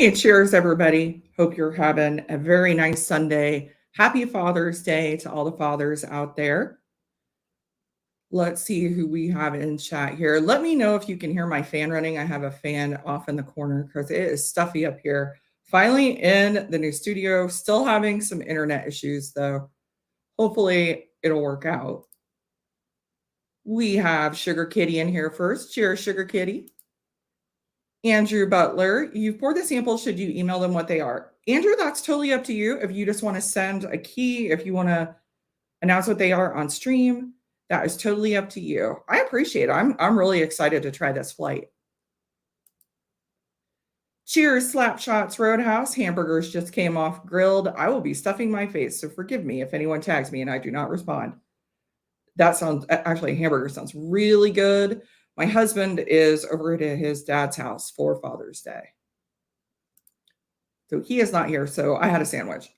Hey, cheers, everybody. Hope you're having a very nice Sunday. Happy Father's Day to all the fathers out there. Let's see who we have in chat here. Let me know if you can hear my fan running. I have a fan off in the corner because it is stuffy up here. Finally in the new studio, still having some internet issues though. Hopefully it'll work out. We have Sugar Kitty in here first. Cheers, Sugar Kitty. Andrew Butler, you've poured the samples. Should you email them what they are? Andrew, that's totally up to you. If you just want to send a key, if you want to announce what they are on stream, that is totally up to you. I appreciate it. I'm really excited to try this flight. Cheers, Slapshots Roadhouse. Hamburgers just came off grilled. I will be stuffing my face, so forgive me if anyone tags me and I do not respond. That sounds, actually, hamburger sounds really good. My husband is over at his dad's house for Father's Day. So he is not here, so I had a sandwich.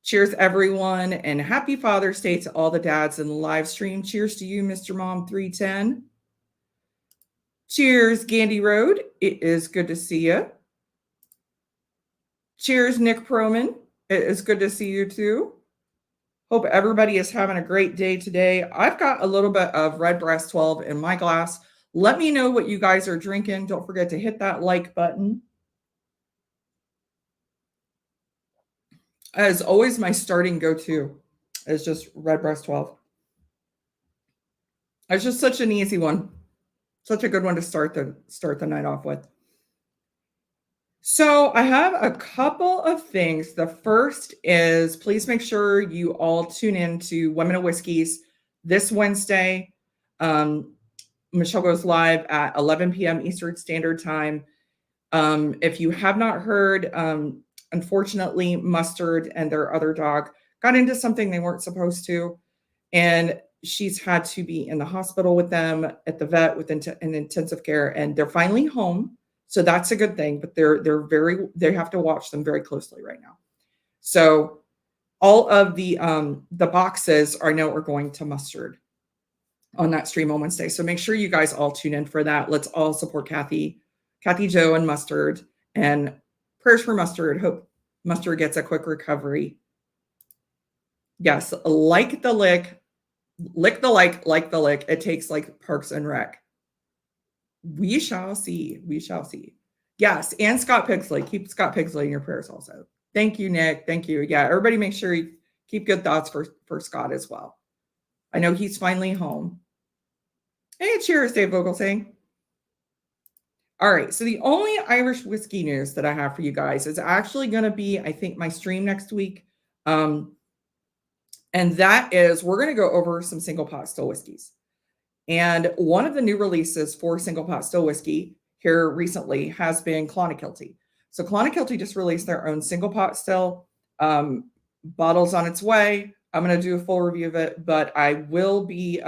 Cheers, everyone, and happy Father's Day to all the dads in the live stream. Cheers to you, Mr. Mom 310. Cheers, Gandy Road. It is good to see you. Cheers, Nick Proman. It is good to see you too. Hope everybody is having a great day today. I've got a little bit of Redbreast 12 in my glass. Let me know what you guys are drinking. Don't forget to hit that like button. As always, my starting go-to is just Redbreast 12. It's just such an easy one. Such a good one to start the night off with. So I have a couple of things. The first is please make sure you all tune in to Women of Whiskeys this Wednesday. Michelle goes live at 11 p.m. Eastern Standard Time. If you have not heard, unfortunately, Mustard and their other dog got into something they weren't supposed to. And she's had to be in the hospital with them at the vet with in intensive care. And they're finally home. So that's a good thing, but they have to watch them very closely right now. So all of the boxes I know are going to Mustard on that stream on Wednesday. So make sure you guys all tune in for that. Let's all support Kathy Joe and Mustard, and prayers for Mustard. Hope Mustard gets a quick recovery. Yes, like the lick the lick. It takes like Parks and Rec. We shall see. We shall see. Yes, and Scott Pixley. Keep Scott Pixley in your prayers also. Thank you, Nick. Thank you. Yeah, everybody make sure you keep good thoughts for Scott as well. I know he's finally home. Hey, cheers, Dave Vogelsang. All right, so the only Irish whiskey news that I have for you guys is actually going to be, I think, my stream next week. And that is, we're going to go over some single pot still whiskeys. And one of the new releases for single pot still whiskey here recently has been Clonakilty. So Clonakilty just released their own single pot still. Bottles on its way. I'm going to do a full review of it, but I will be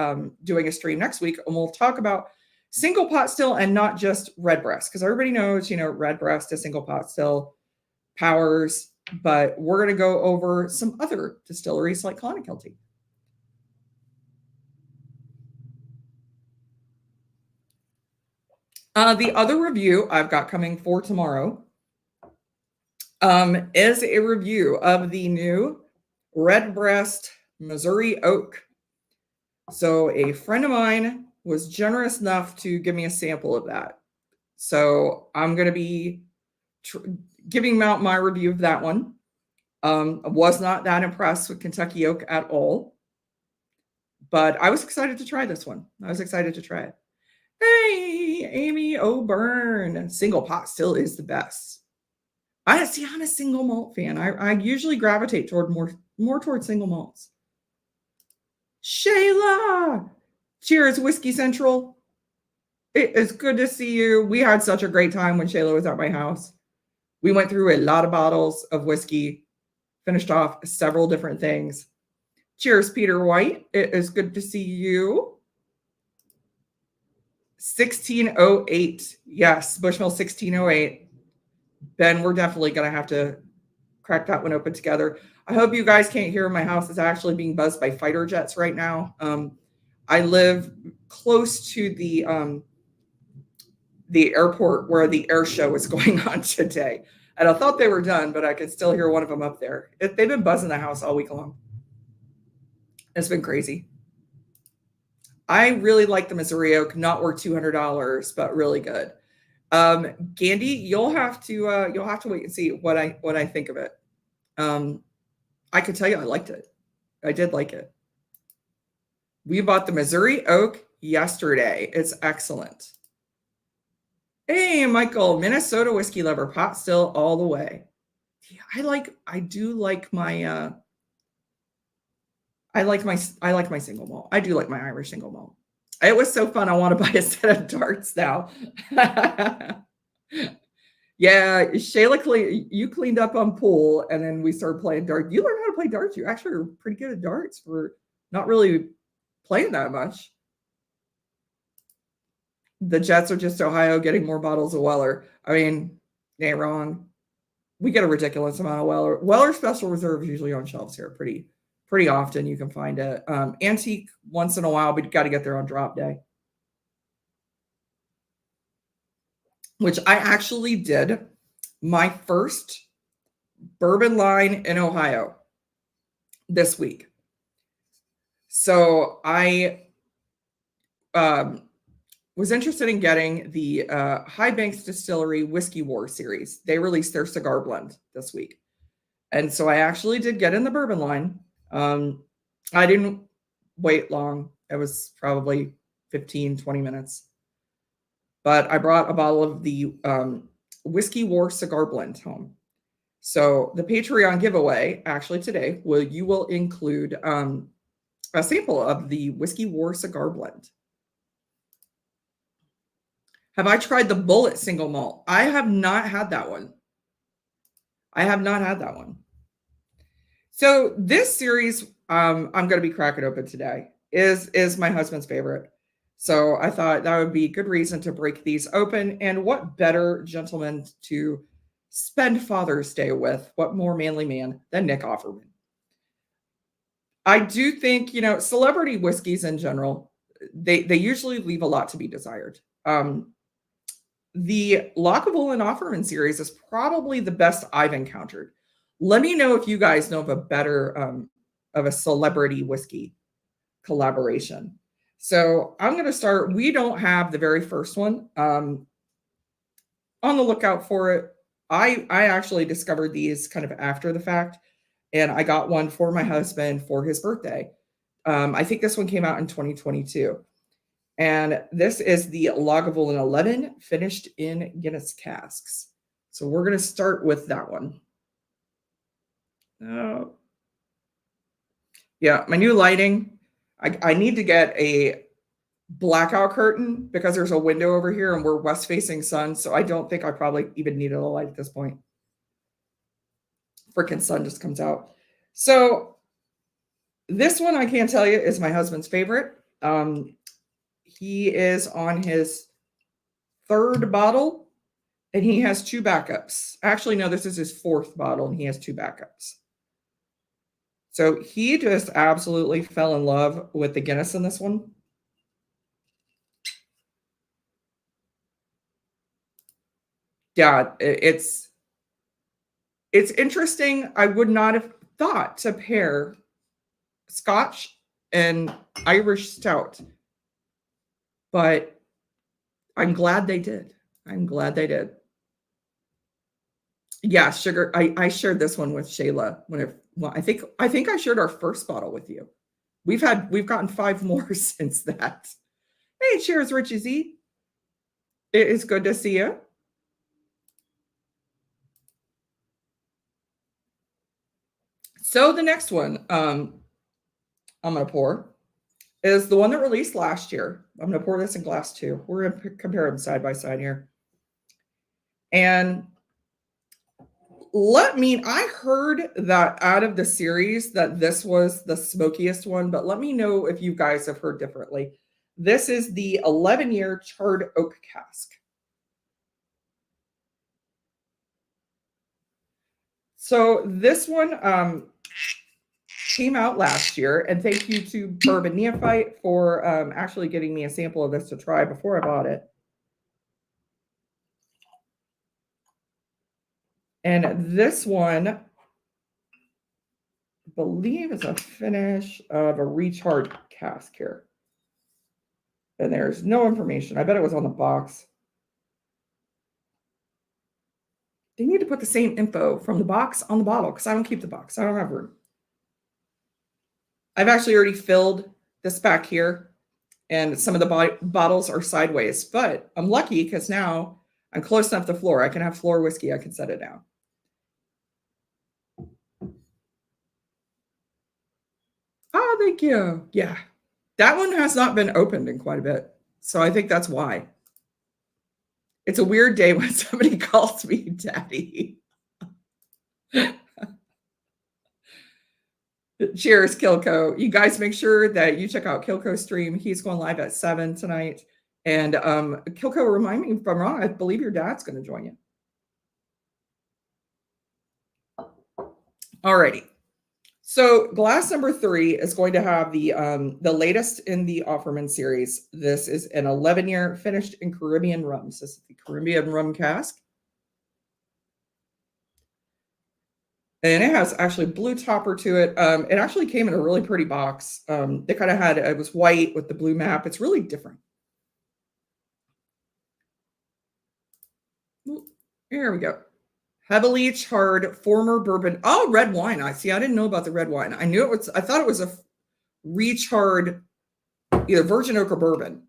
doing a stream next week, and we'll talk about single pot still and not just Redbreast, because everybody knows, Redbreast is single pot still powers, but we're going to go over some other distilleries like Clonakilty. The other review I've got coming for tomorrow is a review of the new Redbreast Missouri Oak. So a friend of mine was generous enough to give me a sample of that. So I'm going to be giving out my review of that one. I was not that impressed with Kentucky Oak at all, but I was excited to try this one. I was excited to try it. Hey, Amy O'Byrne. Single pot still is the best. I'm a single malt fan. I usually gravitate toward more towards single malts. Shayla, cheers, Whiskey Central. It is good to see you. We had such a great time when Shayla was at my house. We went through a lot of bottles of whiskey, finished off several different things. Cheers, Peter White. It is good to see you. 1608. Yes, Bushmill 1608. Ben, we're definitely going to have to crack that one open together. I hope you guys can't hear my house is actually being buzzed by fighter jets right now. I live close to the the airport where the air show was going on today. And I thought they were done, but I could still hear one of them up there. They've been buzzing the house all week long. It's been crazy. I really like the Missouri Oak, not worth $200, but really good. Gandy, you'll have to wait and see what I think of it. I could tell you I liked it. I did like it. We bought the Missouri Oak yesterday. It's excellent. Hey, Michael, Minnesota whiskey lover, pot still all the way. Yeah, I do like my I like my single malt. I do like my Irish single malt. It was so fun. I want to buy a set of darts now. Yeah, Shayla, you cleaned up on pool, and then we started playing darts. You learned how to play darts. You actually are pretty good at darts for not really playing that much. The Jets are just Ohio getting more bottles of Weller. I mean, they ain't wrong. We get a ridiculous amount of Weller. Weller Special Reserve is usually on shelves here pretty often. You can find it. Antique once in a while, but you got to get there on drop day. Which I actually did my first bourbon line in Ohio this week. So I was interested in getting the High Banks Distillery Whiskey War series. They released their cigar blend this week. And so I actually did get in the bourbon line. I didn't wait long. It was probably 15, 20 minutes. But I brought a bottle of the Whiskey War cigar blend home. So the Patreon giveaway, actually today, you will include a sample of the Whiskey War cigar blend. Have I tried the Bullet single malt? I have not had that one. So this series, I'm going to be cracking open today, is my husband's favorite. So I thought that would be a good reason to break these open. And what better gentleman to spend Father's Day with? What more manly man than Nick Offerman? I do think, celebrity whiskeys in general, they usually leave a lot to be desired. The Lagavulin Offerman series is probably the best I've encountered. Let me know if you guys know of a better of a celebrity whiskey collaboration. So I'm going to start. We don't have the very first one. On the lookout for it. I actually discovered these kind of after the fact, and I got one for my husband for his birthday. I think this one came out in 2022. And this is the Lagavulin 11 finished in Guinness casks. So we're going to start with that one. Yeah, my new lighting. I need to get a blackout curtain because there's a window over here and we're west facing sun. So I don't think I probably even needed a light at this point. Freaking sun just comes out. So this one I can't tell you is my husband's favorite. He is on his third bottle and he has two backups. Actually, no, this is his fourth bottle and he has two backups. So he just absolutely fell in love with the Guinness in this one. Yeah, it's interesting. I would not have thought to pair Scotch and Irish stout, but I'm glad they did. Yeah, sugar. I shared this one with Shayla I think I shared our first bottle with you. We've gotten 5 more since that. Hey, cheers, Richie Z. It is good to see you. So the next one I'm going to pour is the one that released last year. I'm going to pour this in glass too. We're going to compare them side by side here. And I heard that out of the series that this was the smokiest one, but let me know if you guys have heard differently. This is the 11-year charred oak cask. So this one came out last year, and thank you to Bourbon Neophyte for actually getting me a sample of this to try before I bought it. And this one, I believe, is a finish of a recharred cask here. And there's no information. I bet it was on the box. They need to put the same info from the box on the bottle because I don't keep the box. I don't have room. I've actually already filled this back here, and some of the bottles are sideways, but I'm lucky because now I'm close enough to the floor. I can have floor whiskey. I can set it down. Oh, thank you. Yeah. That one has not been opened in quite a bit. So I think that's why. It's a weird day when somebody calls me daddy. Cheers, Kilco. You guys make sure that you check out Kilco's stream. He's going live at 7 tonight. And Kilco, remind me if I'm wrong, I believe your dad's going to join you. Alrighty. So glass number 3 is going to have the latest in the Offerman series. This is an 11-year finished in Caribbean rum. This is the Caribbean Rum Cask. And it has actually blue topper to it. It actually came in a really pretty box. They kind of had, it was white with the blue map. It's really different. Here we go. Heavily charred former bourbon. Oh, red wine. I see. I didn't know about the red wine. I knew it was, I thought it was a recharred either virgin oak or bourbon.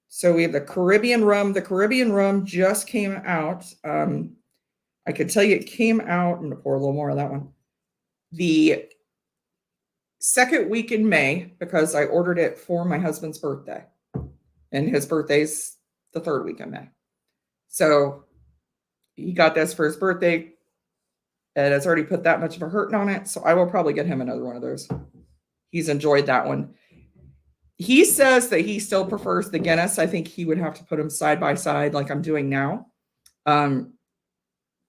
So we have the Caribbean rum. The Caribbean rum just came out. I could tell you it came out. I'm going to pour a little more of that one. The second week in May, because I ordered it for my husband's birthday. And his birthday's the third week in May. So he got this for his birthday. And it's already put that much of a hurting on it. So I will probably get him another one of those. He's enjoyed that one. He says that he still prefers the Guinness. I think he would have to put them side by side like I'm doing now to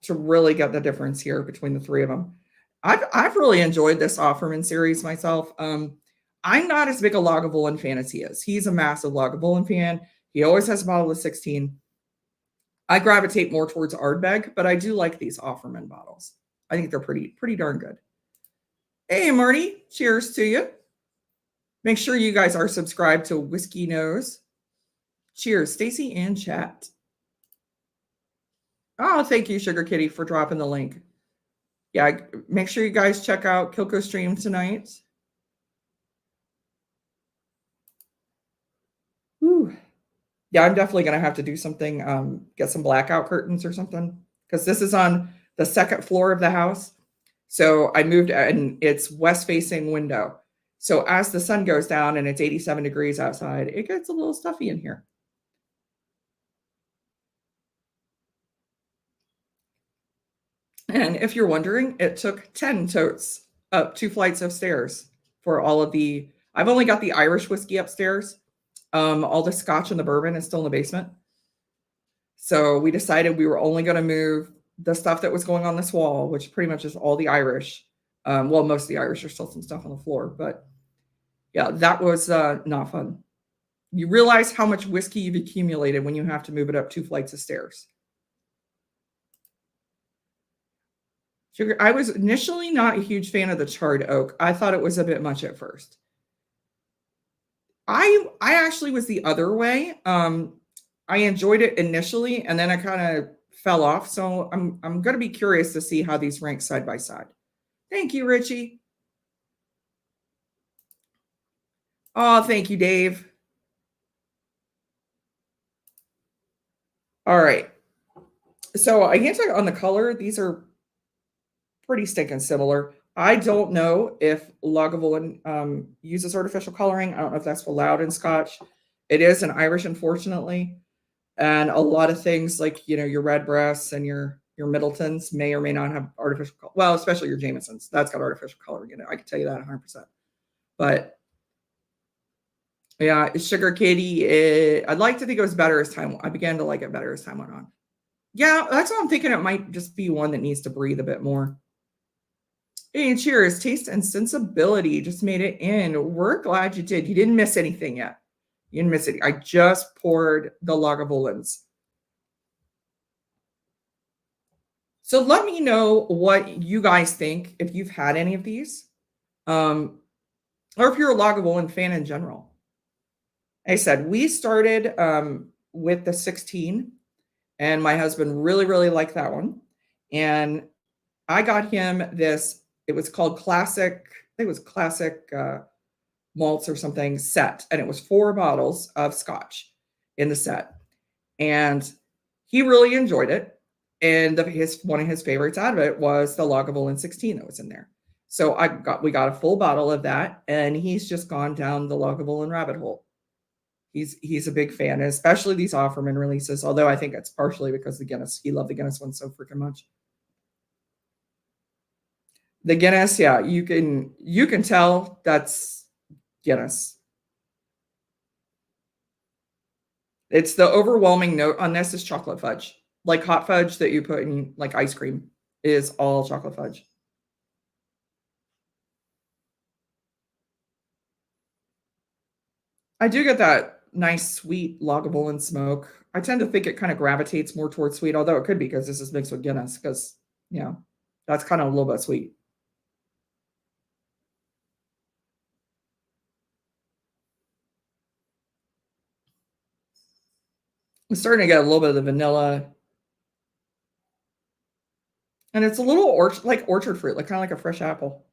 really get the difference here between the three of them. I've really enjoyed this Offerman series myself. I'm not as big a Lagavulin fan as he is. He's a massive Lagavulin fan. He always has a bottle of 16. I gravitate more towards Ardbeg, but I do like these Offerman bottles. I think they're pretty darn good. Hey, Marty, cheers to you. Make sure you guys are subscribed to Whiskey Nose. Cheers, Stacy and chat. Oh, thank you, Sugar Kitty, for dropping the link. Yeah, make sure you guys check out Kilco's stream tonight. Whew. Yeah, I'm definitely going to have to do something, get some blackout curtains or something, because this is on the second floor of the house. So I moved, and it's west-facing window. So as the sun goes down and it's 87 degrees outside, it gets a little stuffy in here. And if you're wondering, it took 10 totes up 2 flights of stairs for all of the, I've only got the Irish whiskey upstairs. All the Scotch and the bourbon is still in the basement. So we decided we were only going to move the stuff that was going on this wall, which pretty much is all the Irish. Well, most of the Irish, there's still some stuff on the floor, but yeah, that was not fun. You realize how much whiskey you've accumulated when you have to move it up 2 flights of stairs. Sugar, I was initially not a huge fan of the charred oak. I thought it was a bit much at first. I actually was the other way. I enjoyed it initially, and then I kind of fell off. So I'm going to be curious to see how these rank side by side. Thank you, Richie. Oh, thank you, Dave. All right. So I can tell you on the color, these are pretty stinking similar. I don't know if Lagavulin uses artificial coloring. I don't know if that's allowed in Scotch. It is in Irish, unfortunately. And a lot of things like, you know, your Redbreasts and your Middletons may or may not have artificial color. Well, especially your Jamesons. That's got artificial coloring in it. I can tell you that 100%. But yeah, Sugar Kitty, I'd like to think it was better as time. I began to like it better as time went on. Yeah, that's what I'm thinking. It might just be one that needs to breathe a bit more. Hey, cheers. Taste and Sensibility just made it in. We're glad you did. You didn't miss anything yet. You didn't miss it. I just poured the Lagavulins. So let me know what you guys think if you've had any of these, um, or if you're a Lagavulin fan in general. Like I said, we started with the 16, and my husband really, really liked that one. And I got him this, it was called Classic, I think it was Classic Malts or something set, and it was 4 bottles of scotch in the set. And he really enjoyed it. And his one of his favorites out of it was the Lagavulin 16 that was in there. So we got a full bottle of that, and he's just gone down the Lagavulin rabbit hole. He's a big fan, and especially these Offerman releases. Although I think it's partially because the Guinness. He loved the Guinness one so freaking much. The Guinness, yeah, you can tell that's Guinness. It's the overwhelming note on this is chocolate fudge. Like hot fudge that you put in like ice cream is all chocolate fudge. I do get that nice sweet Lagavulin smoke. I tend to think it kind of gravitates more towards sweet, although it could be because this is mixed with Guinness, because that's kind of a little bit sweet. I'm starting to get a little bit of the vanilla. And it's a little like orchard fruit, like kind of like a fresh apple.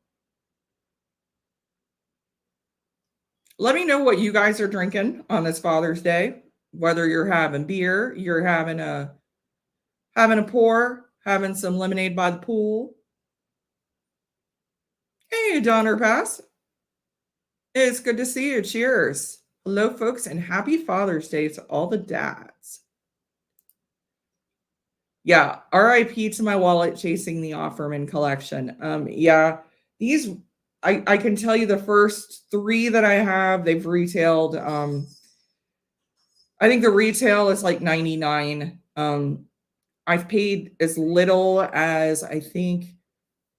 Let me know what you guys are drinking on this Father's Day. Whether you're having beer, you're having a pour, having some lemonade by the pool. Hey, Donner Pass. It's good to see you. Cheers. Hello, folks, and happy Father's Day to all the dads. Yeah, RIP to my wallet chasing the Offerman collection. Yeah, these I can tell you the first 3 that I have, they've retailed. I think the retail is like 99. I've paid as little as I think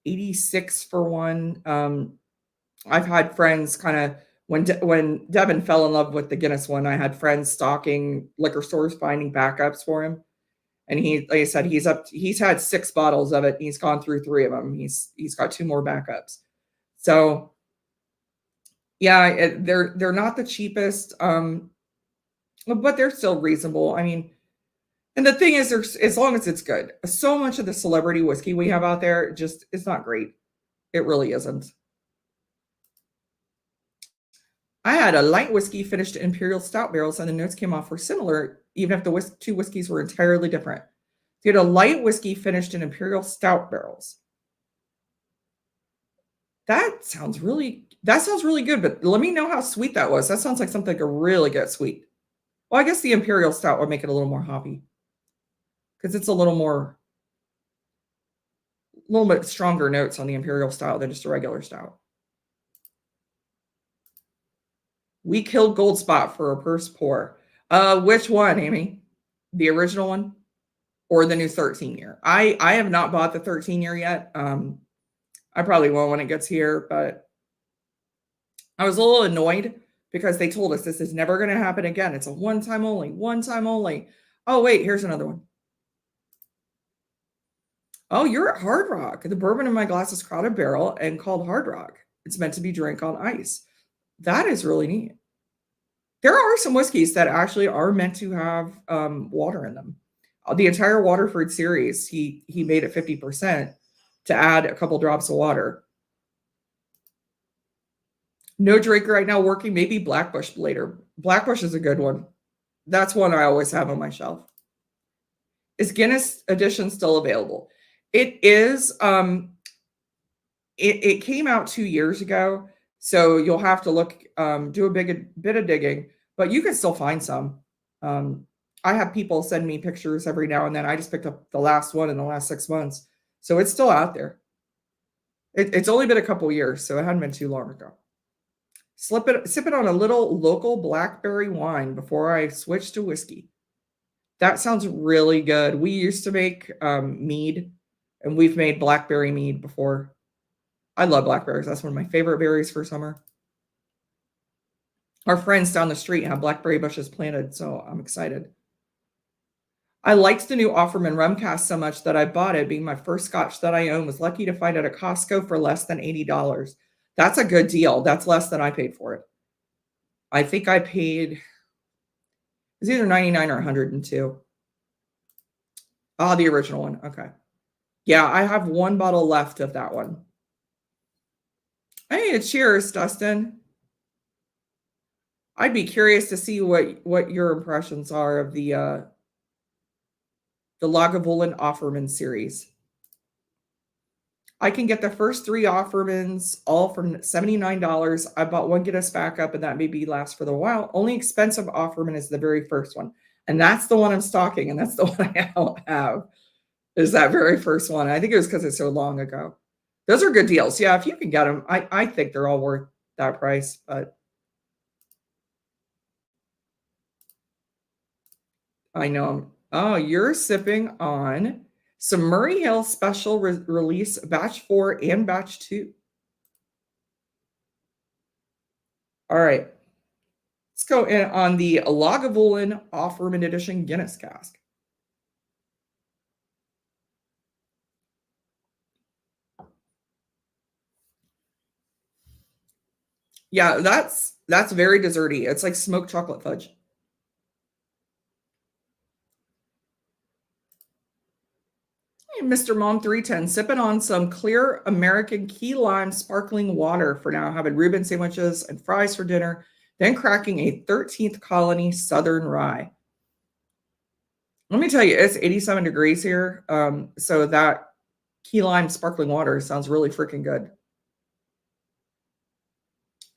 86 for one. I've had friends kind of when Devin fell in love with the Guinness one, I had friends stocking liquor stores finding backups for him. And he, like I said, he's had 6 bottles of it. And he's gone through 3 of them. He's got 2 more backups. So yeah, they're not the cheapest, but they're still reasonable. I mean, and the thing is, there's as long as it's good. So much of the celebrity whiskey we have out there just it's not great. It really isn't. I had a light whiskey finished in imperial stout barrels, and the notes came off were similar, even if the 2 whiskeys were entirely different. You had a light whiskey finished in imperial stout barrels. That sounds really good, but let me know how sweet that was. That sounds like something that could really get sweet. Well, I guess the imperial stout would make it a little more hoppy because it's a little bit stronger notes on the imperial stout than just a regular stout. We killed Gold Spot for a purse pour. Which one, Amy? The original one or the new 13 year? I have not bought the 13 year yet. I probably won't when it gets here, but I was a little annoyed because they told us this is never going to happen again. It's a one time only. Oh, wait, here's another one. Oh, you're at Hard Rock. The bourbon in my glass is crowded barrel and called Hard Rock. It's meant to be drank on ice. That is really neat. There are some whiskeys that actually are meant to have water in them. The entire Waterford series, he made it 50% to add a couple drops of water. No Drake right now working. Maybe Blackbush later. Blackbush is a good one. That's one I always have on my shelf. Is Guinness edition still available? It is. It came out 2 years ago, so you'll have to look, do a bit of digging, but you can still find some. I have people send me pictures every now and then. I just picked up the last one in the last 6 months, so it's still out there. It's only been a couple years, so it hadn't been too long ago. Sip it on a little local blackberry wine before I switch to whiskey. That sounds really good. We used to make mead, and we've made blackberry mead before. I love blackberries. That's one of my favorite berries for summer. Our friends down the street have blackberry bushes planted, so I'm excited. I liked the new Offerman Rum Cask so much that I bought it, being my first scotch that I own. Was lucky to find it at Costco for less than $80. That's a good deal. That's less than I paid for it. I think I paid it's either 99 or 102. Ah, the original one. Okay. Yeah, I have one bottle left of that one. Hey, cheers, Dustin. I'd be curious to see what your impressions are of the Lagavulin Offerman series. I can get the first 3 Offermans all for $79. I bought one Guinness backup, and that maybe last for a while. Only expensive Offerman is the very first one. And that's the one I'm stocking, and that's the one I don't have, is that very first one. I think it was because it's so long ago. Those are good deals. Yeah, if you can get them, I think they're all worth that price, but I know. Oh, you're sipping on some Murray Hill special release batch 4 and batch 2. All right. Let's go in on the Lagavulin Offerman Edition Guinness cask. Yeah, that's very desserty. It's like smoked chocolate fudge. Hey, Mr. Mom 310, sipping on some clear American key lime sparkling water for now, having Reuben sandwiches and fries for dinner, then cracking a 13th Colony Southern Rye. Let me tell you, it's 87 degrees here. So that key lime sparkling water sounds really freaking good.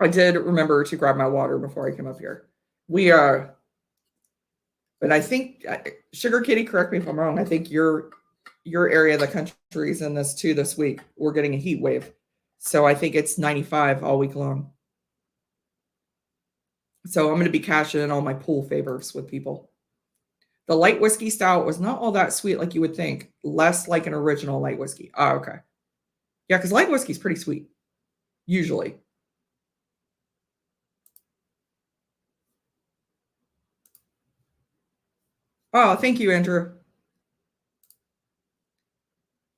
I did remember to grab my water before I came up here. But I think Sugar Kitty, correct me if I'm wrong. I think your area of the country is in this too this week. We're getting a heat wave. So I think it's 95 all week long. So I'm going to be cashing in all my pool favors with people. The light whiskey stout was not all that sweet like you would think. Less like an original light whiskey. Oh, okay. Yeah, because light whiskey is pretty sweet, usually. Oh, thank you, Andrew.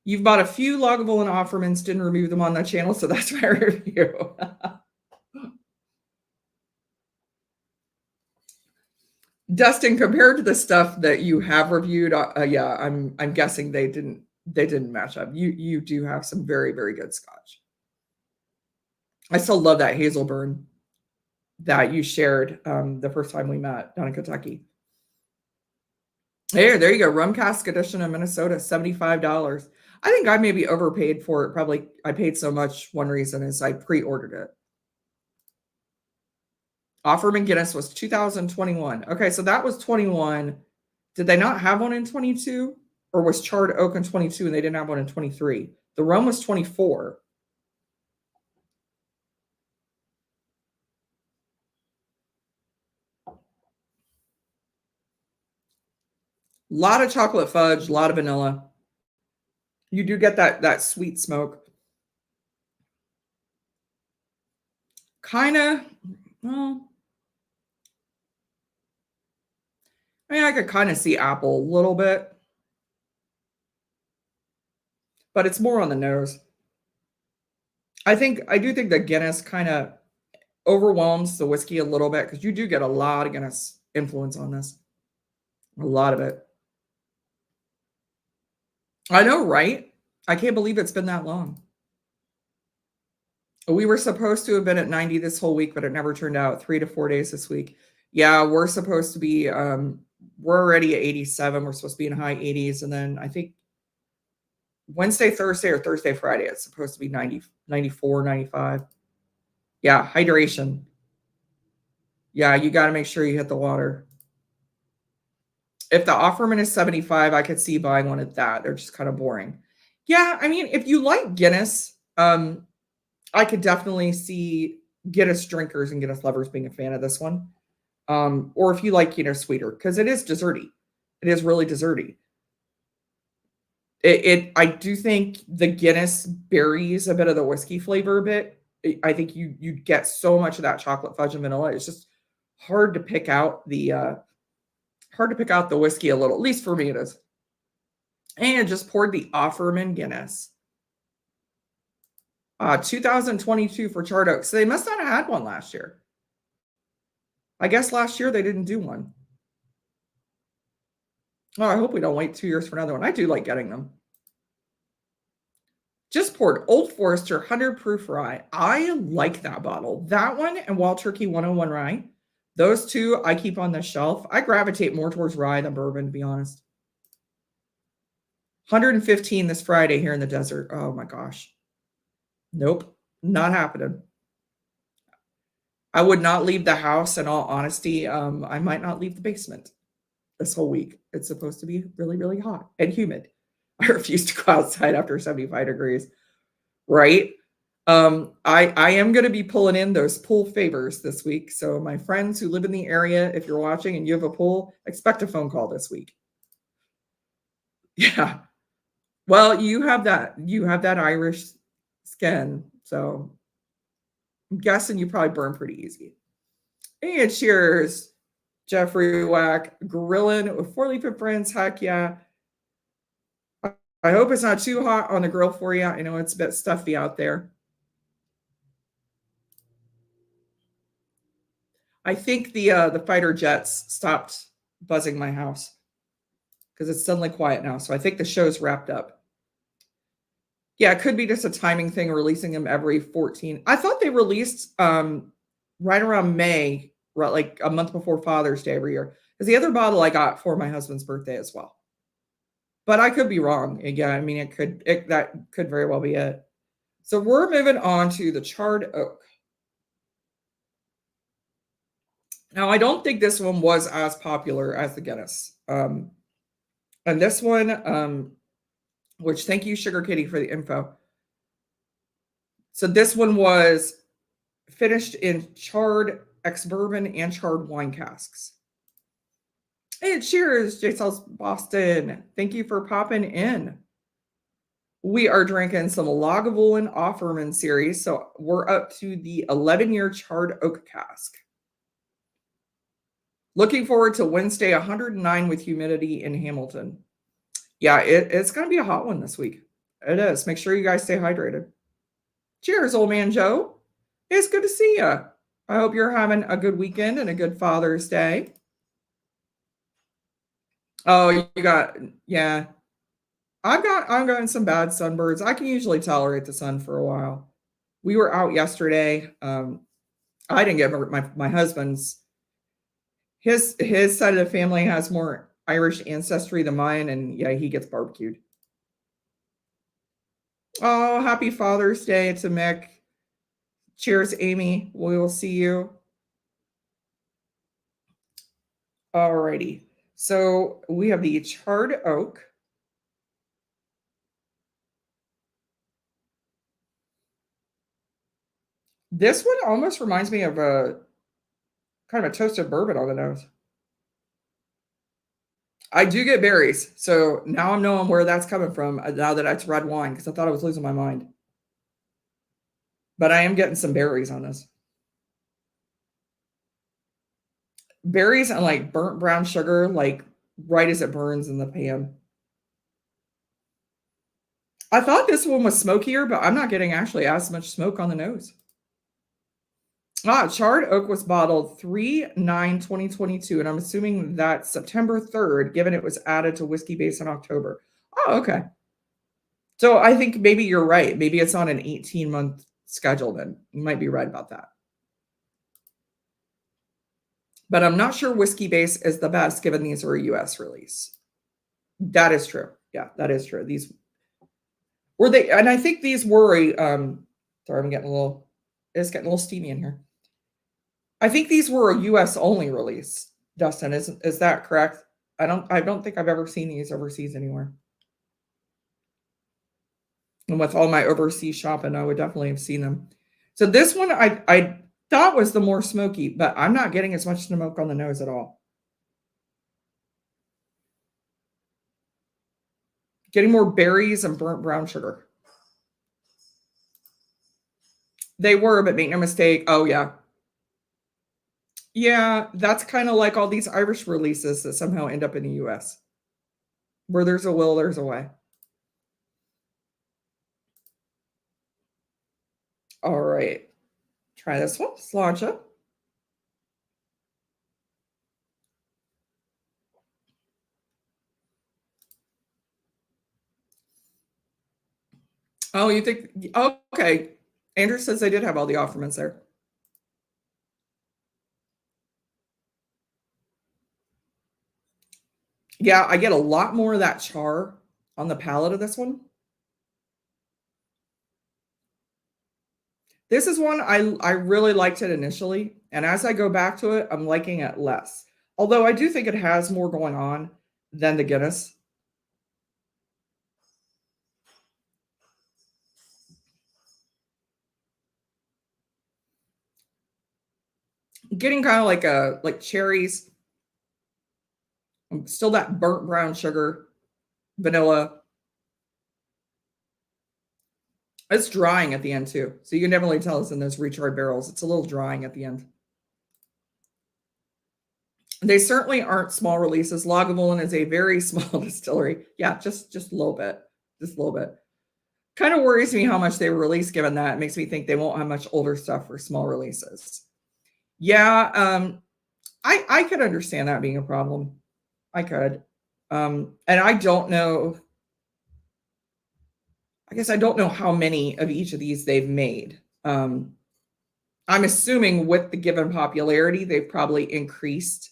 You've bought a few Lagavulin Offermans, didn't remove them on the channel, so that's my review. Dustin, compared to the stuff that you have reviewed, yeah, I'm guessing they didn't match up. You do have some very, very good scotch. I still love that Hazelburn that you shared the first time we met down in Kentucky. There you go. Rum Cask edition in Minnesota, $75. I think I maybe overpaid for it. Probably I paid so much. One reason is I pre-ordered it. Offerman Guinness was 2021. Okay, so that was 21. Did they not have one in 22? Or was Charred Oak in 22 and they didn't have one in 23? The rum was 24. A lot of chocolate fudge, a lot of vanilla. You do get that sweet smoke. Kind of, well, I mean, I could kind of see apple a little bit, but it's more on the nose. I do think the Guinness kind of overwhelms the whiskey a little bit because you do get a lot of Guinness influence on this. A lot of it. I know, right? I can't believe it's been that long. We were supposed to have been at 90 this whole week, but it never turned out. 3 to 4 days this week. Yeah, we're supposed to be, we're already at 87. We're supposed to be in high 80s. And then I think Wednesday, Thursday, or Thursday, Friday, it's supposed to be 90, 94, 95. Yeah, hydration. Yeah, you got to make sure you hit the water. If the Offerman is 75, I could see buying one at that. They're just kind of boring. Yeah, I mean, if you like Guinness, I could definitely see Guinness drinkers and Guinness lovers being a fan of this one. Or if you like, sweeter, because it is desserty. It is really desserty. I do think the Guinness buries a bit of the whiskey flavor a bit. I think you get so much of that chocolate fudge and vanilla. It's just hard to pick out the Hard to pick out the whiskey a little, at least for me it is. And just poured the Offerman Guinness. 2022 for Charred Oak. So they must not have had one last year. I guess last year they didn't do one. Oh, I hope we don't wait 2 years for another one. I do like getting them. Just poured Old Forester 100 proof rye. I like that bottle. That one and Wild Turkey 101 rye. Those two I keep on the shelf. I gravitate more towards rye than bourbon, to be honest. 115 this Friday here in the desert. Oh my gosh. Nope, not happening. I would not leave the house, in all honesty. I might not leave the basement this whole week. It's supposed to be really, really hot and humid. I refuse to go outside after 75 degrees, right? I am going to be pulling in those pool favors this week. So my friends who live in the area, if you're watching and you have a pool, expect a phone call this week. Yeah. Well, you have that Irish skin. So I'm guessing you probably burn pretty easy. And cheers, Jeffrey Wack, grilling with 4 Leaf of Friends. Heck yeah. I hope it's not too hot on the grill for you. I know it's a bit stuffy out there. I think the fighter jets stopped buzzing my house because it's suddenly quiet now. So I think the show's wrapped up. Yeah, it could be just a timing thing, releasing them every 14. I thought they released right around May, right, like a month before Father's Day every year. Because the other bottle I got for my husband's birthday as well. But I could be wrong. Again, I mean, that could very well be it. So we're moving on to the Charred Oak. Now, I don't think this one was as popular as the Guinness. And this one, which thank you, Sugar Kitty, for the info. So this one was finished in charred ex-bourbon and charred wine casks. Hey, cheers, J Cells Boston. Thank you for popping in. We are drinking some Lagavulin Offerman Series. So we're up to the 11-year charred oak cask. Looking forward to Wednesday, 109 with humidity in Hamilton. Yeah, it's going to be a hot one this week. It is. Make sure you guys stay hydrated. Cheers, old man Joe. It's good to see you. I hope you're having a good weekend and a good Father's Day. Oh, you got, yeah. I'm getting some bad sunbirds. I can usually tolerate the sun for a while. We were out yesterday. I didn't get my husband's. His side of the family has more Irish ancestry than mine, and yeah, he gets barbecued. Oh, happy Father's Day to Mick. Cheers, Amy. We will see you. Alrighty. So we have the charred oak. This one almost reminds me of a kind of a toasted bourbon on the nose. I do get berries. So now I'm knowing where that's coming from now that it's red wine, because I thought I was losing my mind. But I am getting some berries on this. Berries and like burnt brown sugar, like right as it burns in the pan. I thought this one was smokier, but I'm not getting actually as much smoke on the nose. Charred oak was bottled 3/9/2022, and I'm assuming that's September 3rd, given it was added to whiskey base in October. Oh, okay. So I think maybe you're right. Maybe it's on an 18-month schedule then. You might be right about that. But I'm not sure whiskey base is the best, given these are a US release. That is true. Yeah, that is true. These were they, and I think these were sorry, it's getting a little steamy in here. I think these were a US only release, Dustin. Is that correct? I don't think I've ever seen these overseas anywhere. And with all my overseas shopping, I would definitely have seen them. So this one I thought was the more smoky, but I'm not getting as much smoke on the nose at all. Getting more berries and burnt brown sugar. They were, but make no mistake. Oh, yeah. Yeah, that's kind of like all these Irish releases that somehow end up in the US. Where there's a will, there's a way. All right. Try this one, Sláinte. Oh, you think? Okay. Andrew says they did have all the Offermans there. Yeah, I get a lot more of that char on the palate of this one. This is one I really liked it initially, and as I go back to it, I'm liking it less. Although I do think it has more going on than the Guinness. Getting kind of like cherries, still that burnt brown sugar, vanilla. It's drying at the end too, so you can definitely tell it's in those recharred barrels. It's a little drying at the end. They certainly aren't small releases. Lagavulin is a very small distillery. Yeah, just a little bit, just a little bit. Kind of worries me how much they release. Given that, it makes me think they won't have much older stuff for small releases. Yeah, I could understand that being a problem. I could, and I don't know. I guess I don't know how many of each of these they've made. I'm assuming with the given popularity, they've probably increased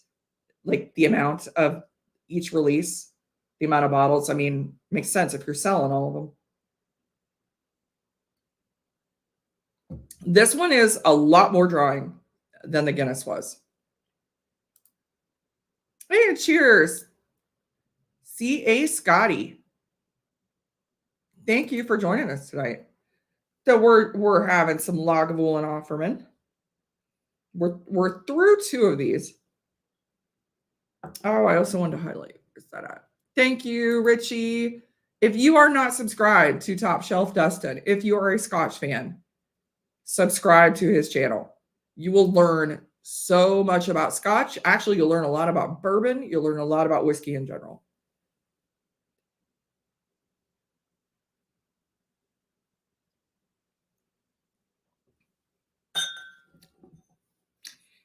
like the amount of each release, the amount of bottles. I mean, makes sense if you're selling all of them. This one is a lot more drawing than the Guinness was. Hey, cheers. C.A. Scotty. Thank you for joining us tonight. So we're having some Lagavulin Offerman. We're through two of these. Oh, I also wanted to highlight. Where's that at? Thank you, Richie. If you are not subscribed to Top Shelf Dustin, if you are a Scotch fan, subscribe to his channel. You will learn so much about Scotch. Actually, you'll learn a lot about bourbon. You'll learn a lot about whiskey in general.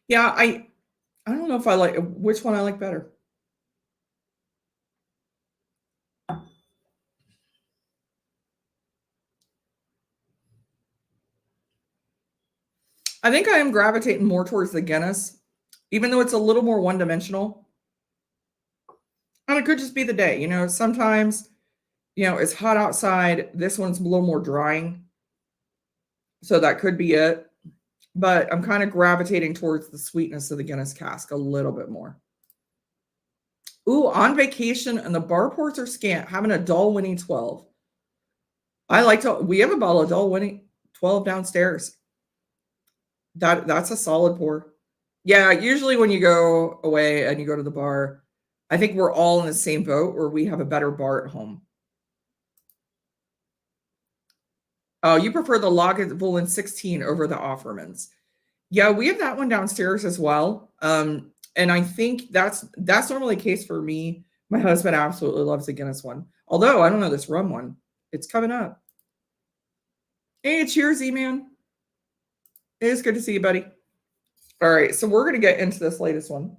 Yeah, I don't know if I like which one I like better. I think I am gravitating more towards the Guinness, even though it's a little more one-dimensional. And it could just be the day. Sometimes, it's hot outside. This one's a little more drying. So that could be it. But I'm kind of gravitating towards the sweetness of the Guinness cask a little bit more. Ooh, on vacation and the bar ports are scant, having a dull Winnie 12. We have a bottle of dull Winnie 12 downstairs. That's a solid pour. Yeah, usually when you go away and you go to the bar, I think we're all in the same boat where we have a better bar at home. Oh, you prefer the Lagavulin 16 over the Offermans. Yeah, we have that one downstairs as well. And I think that's normally the case for me. My husband absolutely loves the Guinness one. Although I don't know this rum one. It's coming up. Hey, cheers, E-Man. It is good to see you, buddy. All right, so we're going to get into this latest one.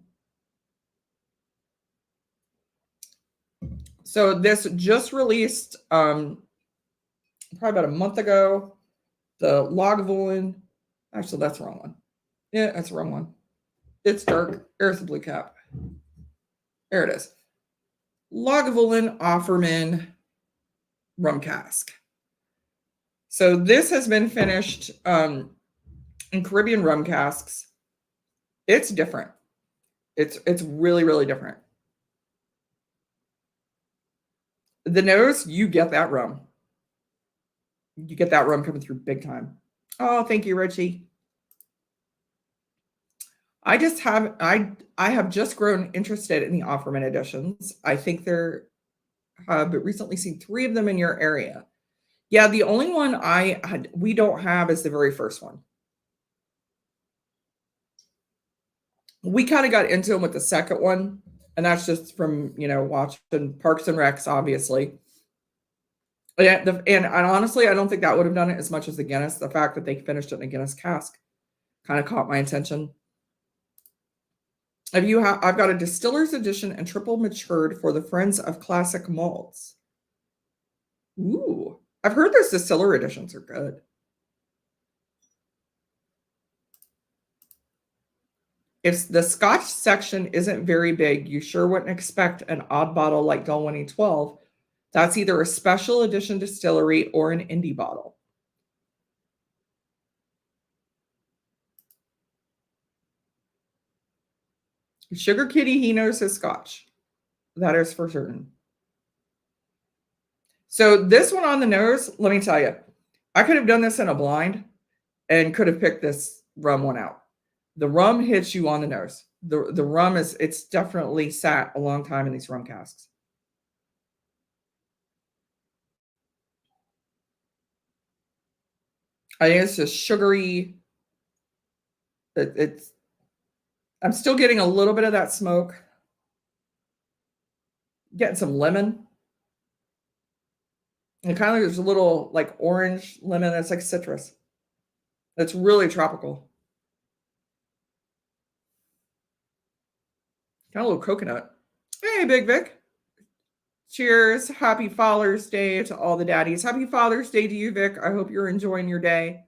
So this just released probably about a month ago. The Lagavulin. Actually, that's the wrong one. Yeah, that's the wrong one. It's dark. There's the blue cap. There it is. Lagavulin Offerman Rum Cask. So this has been finished in Caribbean rum casks. It's different. It's really, really different. The nose, you get that rum. You get that rum coming through big time. Oh, thank you, Richie. I have just grown interested in the Offerman editions. I think there have recently seen 3 of them in your area. Yeah, the only one we don't have is the very first one. We kind of got into them with the second one, and that's just from watching Parks and Recs, obviously. And honestly, I don't think that would have done it as much as the Guinness. The fact that they finished it in a Guinness cask kind of caught my attention. I've got a distiller's edition and triple matured for the Friends of Classic Malts. Ooh, I've heard those distiller editions are good. If the Scotch section isn't very big, you sure wouldn't expect an odd bottle like Dalwhinnie 12. That's either a special edition distillery or an indie bottle. Sugar Kitty, he knows his Scotch. That is for certain. So this one on the nose, let me tell you, I could have done this in a blind and could have picked this rum one out. The rum hits you on the nose. The rum it's definitely sat a long time in these rum casks. I think it's just sugary. I'm still getting a little bit of that smoke. Getting some lemon. And kind of there's a little like orange lemon that's like citrus. It's really tropical. Got a little coconut. Hey, Big Vic. Cheers. Happy Father's Day to all the daddies. Happy Father's Day to you, Vic. I hope you're enjoying your day.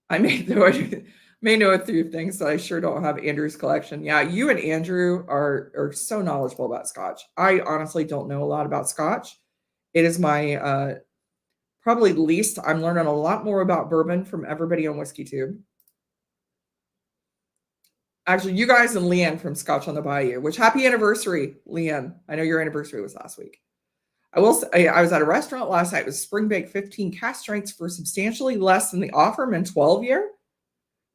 I may know a few things that I sure don't have Andrew's collection. Yeah, you and Andrew are so knowledgeable about Scotch. I honestly don't know a lot about Scotch. It is my probably least. I'm learning a lot more about bourbon from everybody on Whiskey Tube. Actually, you guys and Leanne from Scotch on the Bayou, which happy anniversary, Leanne. I know your anniversary was last week. I will say, I was at a restaurant last night with spring bake 15 cask strengths for substantially less than the Offerman 12 year.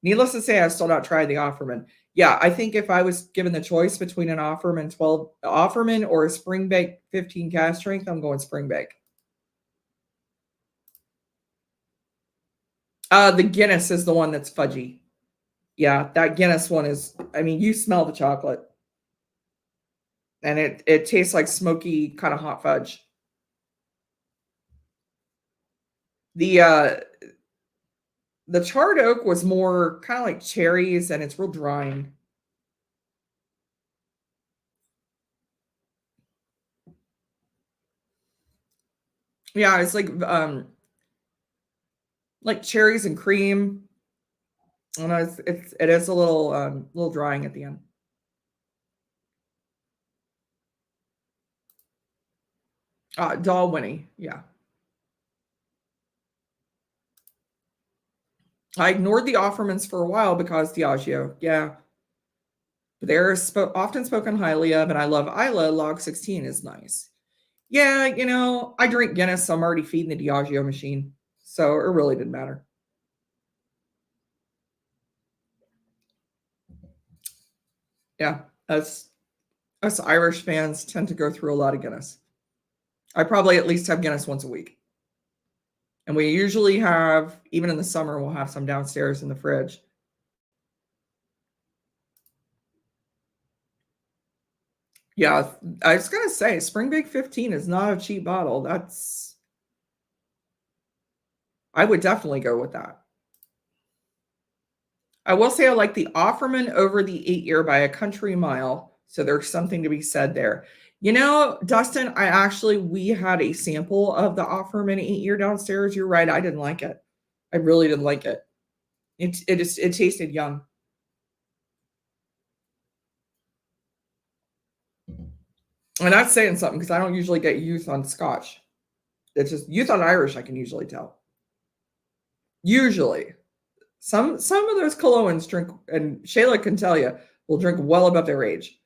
Needless to say, I've still not tried the Offerman. Yeah, I think if I was given the choice between an Offerman or a spring bake 15 cask strength, I'm going spring bake. The Guinness is the one that's fudgy. Yeah, that Guinness one is, I mean, you smell the chocolate. And it tastes like smoky kind of hot fudge. The charred oak was more kind of like cherries, and it's real drying. Yeah, it's like cherries and cream. I know it is a little drying at the end. Dalwhinnie, yeah. I ignored the Offermans for a while because Diageo, yeah. But they're often spoken highly of, and I love Isla. Log 16 is nice. Yeah, I drink Guinness, so I'm already feeding the Diageo machine. So it really didn't matter. Yeah, us Irish fans tend to go through a lot of Guinness. I probably at least have Guinness once a week. And we usually have, even in the summer, we'll have some downstairs in the fridge. Yeah, I was gonna say Springbake 15 is not a cheap bottle. I would definitely go with that. I will say I like the Offerman over the 8-year by a country mile. So there's something to be said there. Dustin, we had a sample of the Offerman 8-year downstairs. You're right. I didn't like it. I really didn't like it. It tasted young. And that's saying something because I don't usually get youth on Scotch. It's just youth on Irish, I can usually tell. Usually. Some of those Colognes drink, and Shayla can tell you, will drink well above their age.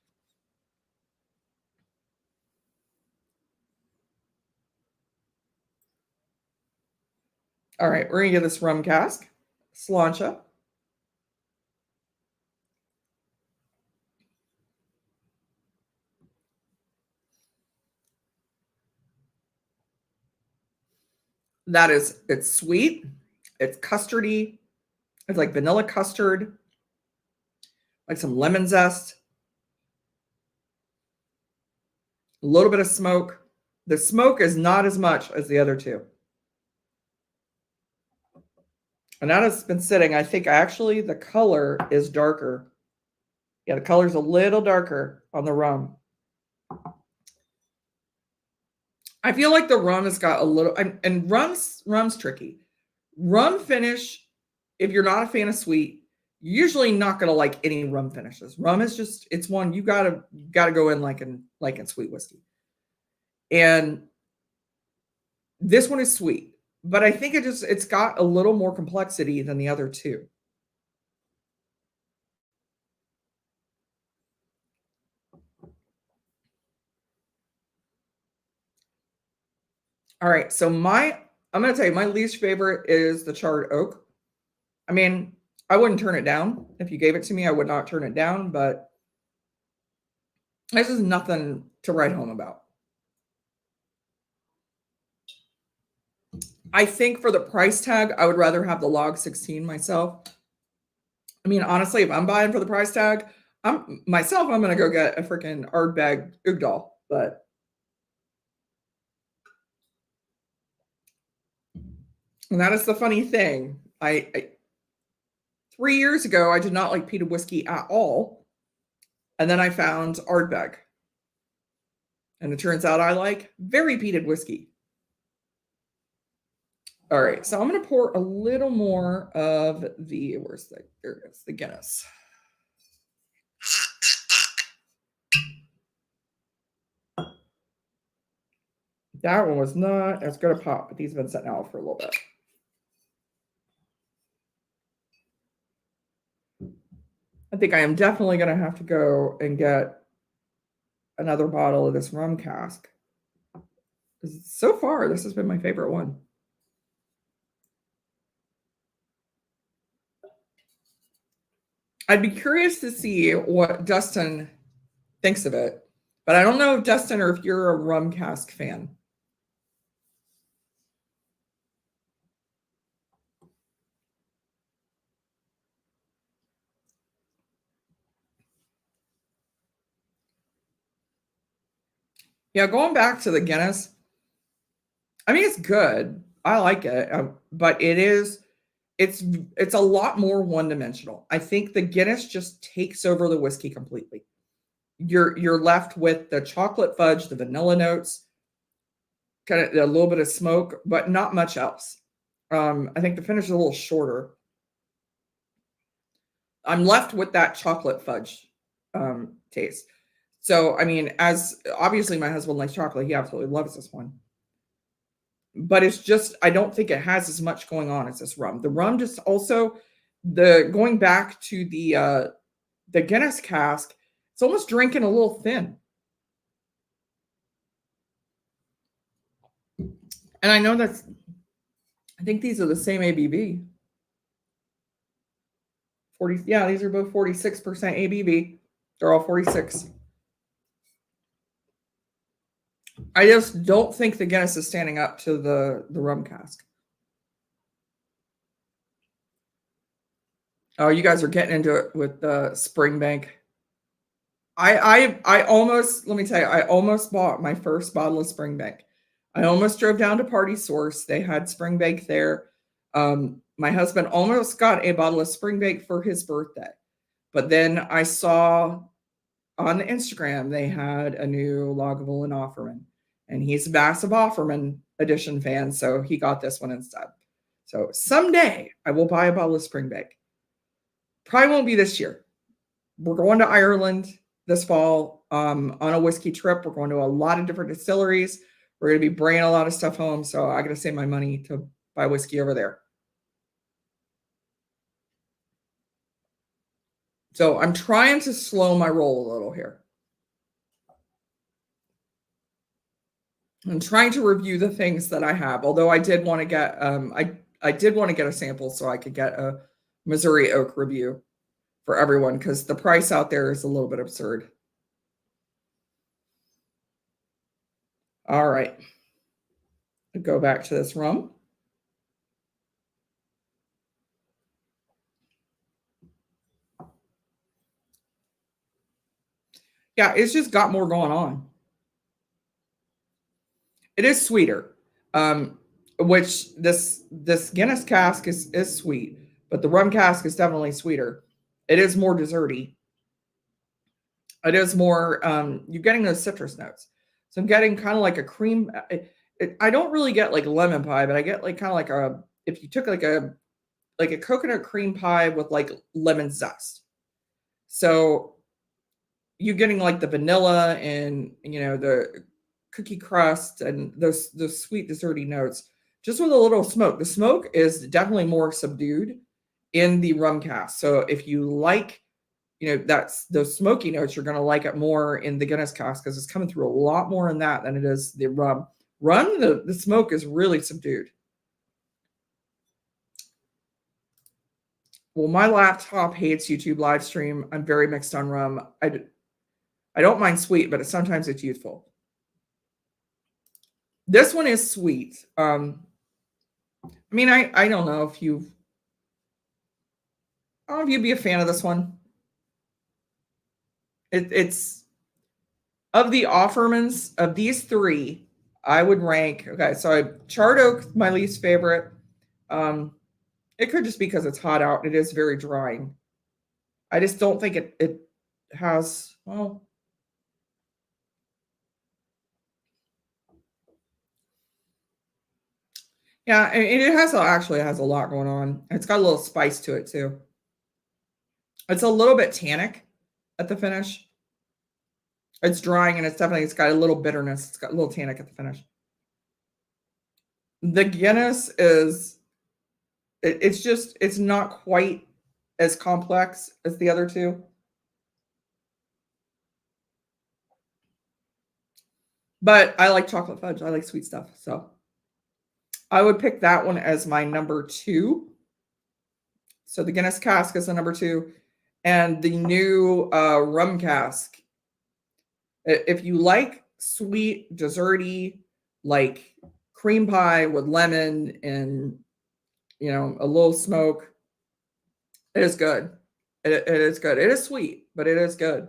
All right, we're gonna get this rum cask, Sláinte. It's sweet, it's custardy, it's like vanilla custard. like some lemon zest, a little bit of smoke. The smoke is not as much as the other two. And that has been sitting. I think actually the color is darker. Yeah, the color's a little darker on the rum. I feel like the rum has got a little, and rum's tricky. Rum finish, if you're not a fan of sweet, you're usually not gonna like any rum finishes. Rum is just, it's one you gotta go in like in sweet whiskey. And this one is sweet, but I think it's got a little more complexity than the other two. All right, so I'm gonna tell you my least favorite is the charred oak. I mean, I wouldn't turn it down. If you gave it to me, I would not turn it down, but this is nothing to write home about. I think for the price tag, I would rather have the log 16 myself. I mean, honestly, if I'm buying for the price tag, I'm gonna go get a freaking Ardbeg Ugdal. But and that is the funny thing. I 3 years ago, I did not like peated whiskey at all. And then I found Ardbeg. And it turns out I like very peated whiskey. All right, so I'm going to pour a little more of there it is, the Guinness. That one was not as good a pop, but these have been sitting out for a little bit. I think I am definitely going to have to go and get another bottle of this rum cask. So far, this has been my favorite one. I'd be curious to see what Dustin thinks of it, but I don't know if Dustin or if you're a rum cask fan. Yeah, going back to the Guinness, I mean, it's good. I like it, but it's a lot more one-dimensional. I think the Guinness just takes over the whiskey completely. You're left with the chocolate fudge, the vanilla notes, kind of a little bit of smoke, but not much else. I think the finish is a little shorter. I'm left with that chocolate fudge taste. So, I mean, as obviously my husband likes chocolate, he absolutely loves this one. But it's just, I don't think it has as much going on as this rum. The rum just also, the going back to the Guinness cask, it's almost drinking a little thin. And I know I think these are the same ABV. 40, yeah, these are both 46% ABV. They're all 46. I just don't think the Guinness is standing up to the rum cask. Oh, you guys are getting into it with the Springbank. I almost, let me tell you, I almost bought my first bottle of Springbank. I almost drove down to Party Source. They had Springbank there. My husband almost got a bottle of Springbank for his birthday. But then I saw on the Instagram they had a new Lagavulin Offerman. And he's a massive Offerman edition fan, so he got this one instead. So someday I will buy a bottle of Springbank. Probably won't be this year. We're going to Ireland this fall on a whiskey trip. We're going to a lot of different distilleries. We're going to be bringing a lot of stuff home. So I got to save my money to buy whiskey over there. So I'm trying to slow my roll a little here. I'm trying to review the things that I have. Although I did want to get I did want to get a sample so I could get a Missouri Oak review for everyone because the price out there is a little bit absurd. All right. Go back to this rum. Yeah, it's just got more going on. It is sweeter. Which this Guinness cask is sweet, but the rum cask is definitely sweeter. It is more desserty. It is more you're getting those citrus notes. So I'm getting kind of like a cream. I don't really get like lemon pie, but I get like kind of like a if you took like a coconut cream pie with like lemon zest. So you're getting like the vanilla and the cookie crust and those sweet desserty notes just with a little smoke. The smoke is definitely more subdued in the rum cask. So if you like, that's those smoky notes, you're going to like it more in the Guinness cask because it's coming through a lot more in that than it is the rum. Rum, the smoke is really subdued. Well, my laptop hates YouTube live stream. I'm very mixed on rum. I don't mind sweet, but sometimes it's youthful. This one is sweet. I mean, I don't know if I don't know if you'd be a fan of this one. It's of the Offermans of these three, I would rank. Okay, so Charred Oak, my least favorite. It could just be because it's hot out. It is very drying. I just don't think it has well. Yeah, and it actually has a lot going on. It's got a little spice to it too. It's a little bit tannic at the finish. It's drying and it's got a little bitterness. It's got a little tannic at the finish. The Guinness it's not quite as complex as the other two. But I like chocolate fudge. I like sweet stuff. So I would pick that one as my number 2. So the Guinness cask is the number 2. And the new rum cask. If you like sweet, desserty, like cream pie with lemon and a little smoke, it is good. It is good. It is sweet, but it is good.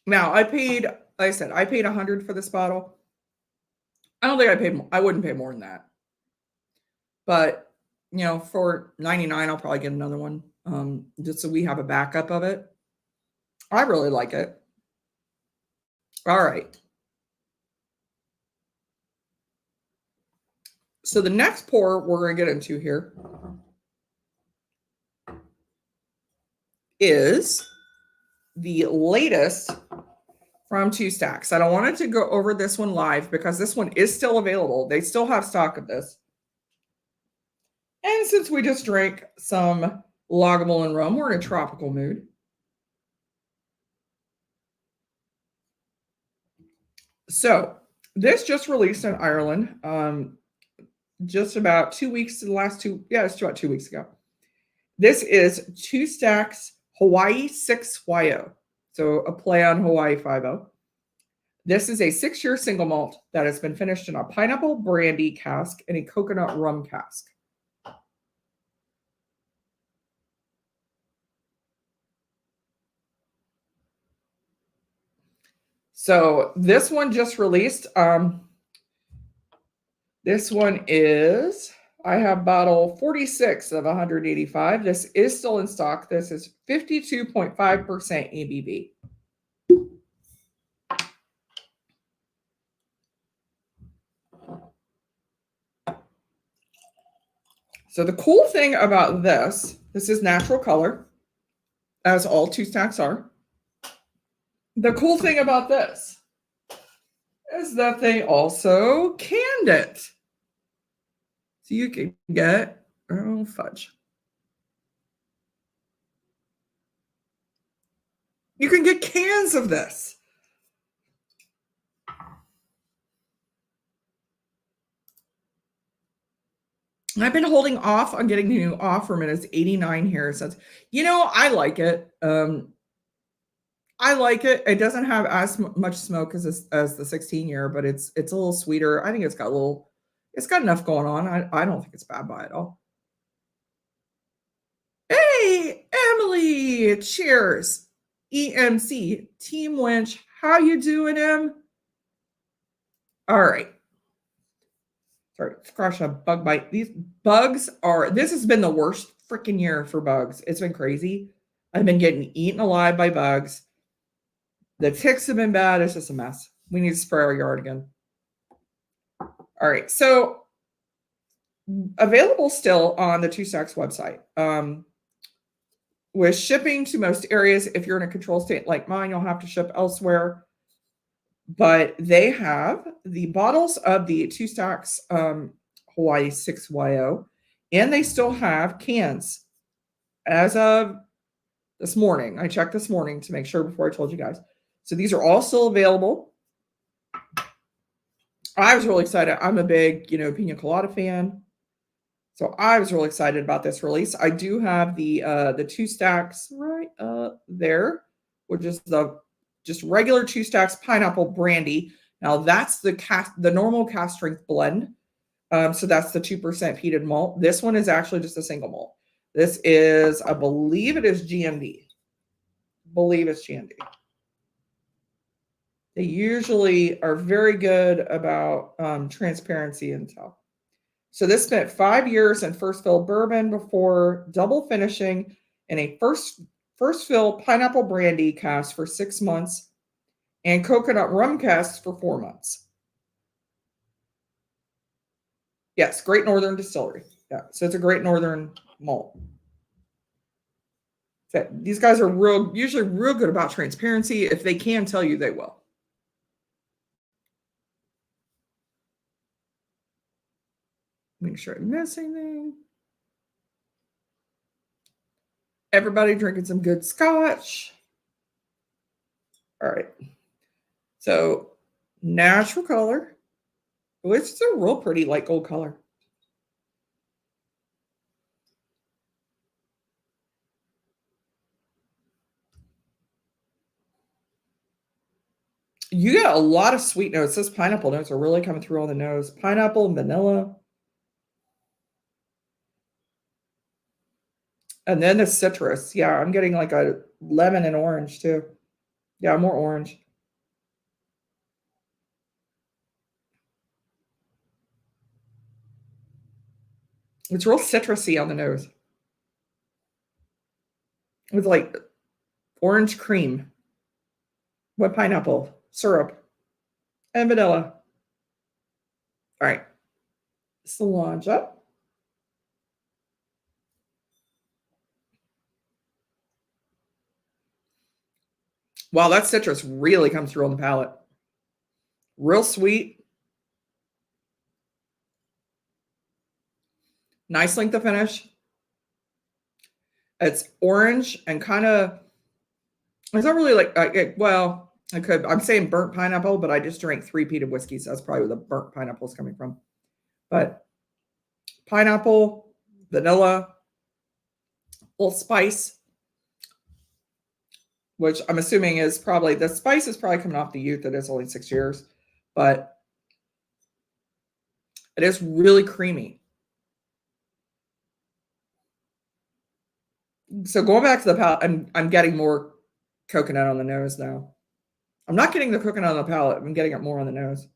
Now like I said, I paid 100 for this bottle. I don't think I wouldn't pay more than that. But, for 99, I'll probably get another one. Just so we have a backup of it. I really like it. All right. So the next pour we're going to get into here is the latest from Two Stacks. I don't want to go over this one live because this one is still available. They still have stock of this. And since we just drank some Lagavulin rum, we're in a tropical mood. So this just released in Ireland just about 2 weeks to the last two. Yeah, it's about 2 weeks ago. This is Two Stacks Hawaii 6YO. So a play on Hawaii 5-0. This is a 6-year single malt that has been finished in a pineapple brandy cask and a coconut rum cask. So this one just released. This one is, I have bottle 46 of 185. This is still in stock. This is 52.5% ABV. So the cool thing about this is natural color, as all Two Stacks are. The cool thing about this is that they also canned it. So you can get, oh, fudge. You can get cans of this. I've been holding off on getting the new Offerman. It's 89 here. So I like it. I like it. It doesn't have as much smoke as the 16-year, but it's a little sweeter. I think it's got enough going on. I don't think it's bad by at all. Hey, Emily, cheers. EMC, Team Winch. How you doing, Em? All right. Sorry, gosh, a bug bite. These bugs are, this has been the worst freaking year for bugs. It's been crazy. I've been getting eaten alive by bugs. The ticks have been bad. It's just a mess. We need to spray our yard again. All right. So, available still on the Two Stacks website. With shipping to most areas, if you're in a control state like mine, you'll have to ship elsewhere. But they have the bottles of the Two Stacks Hawaii 6YO, and they still have cans as of this morning. I checked this morning to make sure before I told you guys. So these are all still available. I was really excited. I'm a big, pina colada fan. So I was really excited about this release. I do have the Two Stacks right there, which is the just regular Two Stacks pineapple brandy. Now that's the normal cast strength blend. So that's the 2% peated malt. This one is actually just a single malt. This is, I believe it is GMD. Believe it's GMD. They usually are very good about transparency and stuff. So this spent 5 years in first fill bourbon before double finishing in a first fill pineapple brandy cask for 6 months and coconut rum casks for 4 months. Yes, Great Northern Distillery. Yeah, so it's a Great Northern malt. So these guys are usually real good about transparency. If they can tell you, they will. Make sure I didn't miss anything. Everybody drinking some good scotch. All right. So natural color, which is a real pretty light gold color. You get a lot of sweet notes. Those pineapple notes are really coming through on the nose. Pineapple, vanilla. And then the citrus. Yeah, I'm getting like a lemon and orange too. Yeah, more orange. It's real citrusy on the nose. With like orange cream with pineapple, syrup, and vanilla. All right. Cilantro. Wow, that citrus really comes through on the palate. Real sweet. Nice length of finish. It's orange and kind of, it's not really like, I'm saying burnt pineapple, but I just drank 3 peated whiskeys. So that's probably where the burnt pineapple is coming from. But pineapple, vanilla, little spice, which I'm assuming is probably, the spice is probably coming off the youth that is only 6 years, but it is really creamy. So going back to the palate, I'm getting more coconut on the nose now. I'm not getting the coconut on the palate. I'm getting it more on the nose.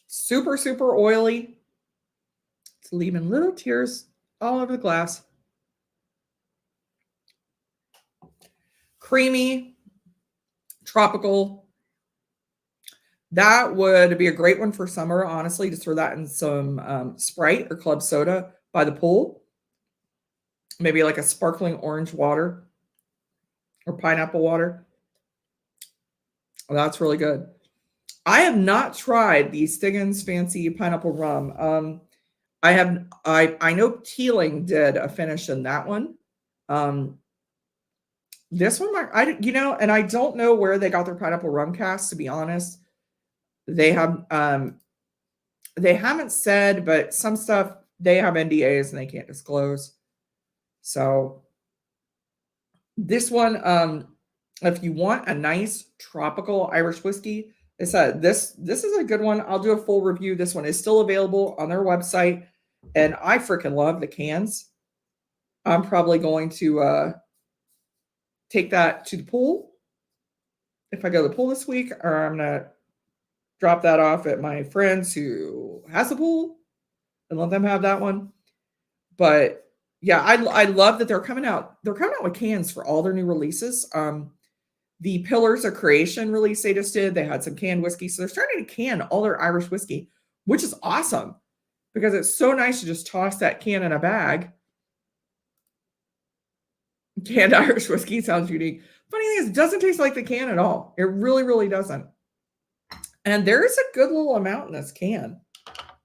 Super, super oily. It's leaving little tears all over the glass. Creamy, tropical. That would be a great one for summer, honestly. Just throw that in some Sprite or club soda by the pool. Maybe like a sparkling orange water or pineapple water. Oh, that's really good. I have not tried the Stiggins Fancy Pineapple Rum. I know Teeling did a finish in that one. This one, and I don't know where they got their pineapple rum cast, to be honest. They haven't said, but some stuff they have NDAs and they can't disclose. So this one, if you want a nice tropical Irish whiskey, I said, this is a good one. I'll do a full review. This one is still available on their website, and I freaking love the cans. I'm probably going to take that to the pool if I go to the pool this week, or I'm gonna drop that off at my friends who has a pool and let them have that one. But yeah, I love that they're coming out. They're coming out with cans for all their new releases. The Pillars of Creation release they just did, they had some canned whiskey. So they're starting to can all their Irish whiskey, which is awesome because it's so nice to just toss that can in a bag. Canned Irish whiskey sounds unique. Funny thing is, it doesn't taste like the can at all. It really, really doesn't. And there's a good little amount in this can.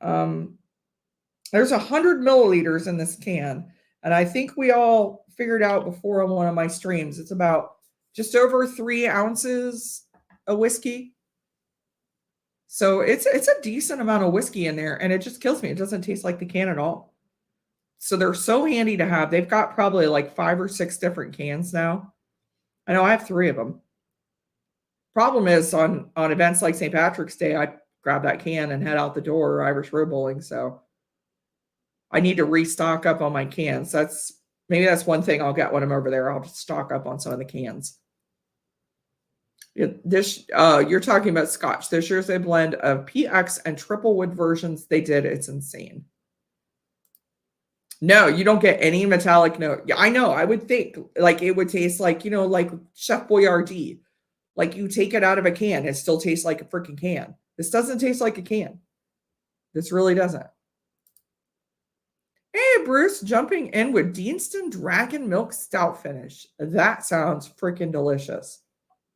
There's 100 milliliters in this can. And I think we all figured out before on one of my streams, it's about just over 3 ounces of whiskey. So it's a decent amount of whiskey in there, and it just kills me. It doesn't taste like the can at all. So they're so handy to have. They've got probably like 5 or 6 different cans now. I know I have 3 of them. Problem is on events like St. Patrick's Day, I grab that can and head out the door Irish road bowling. So I need to restock up on my cans. Maybe that's one thing I'll get when I'm over there. I'll just stock up on some of the cans. You're talking about Scotch. This year's a blend of PX and triple wood versions they did. It's insane. No, you don't get any metallic note. Yeah, I know. I would think like it would taste like, like Chef Boyardee. Like you take it out of a can, it still tastes like a freaking can. This doesn't taste like a can. This really doesn't. Hey, Bruce, jumping in with Deanston Dragon Milk Stout finish. That sounds freaking delicious.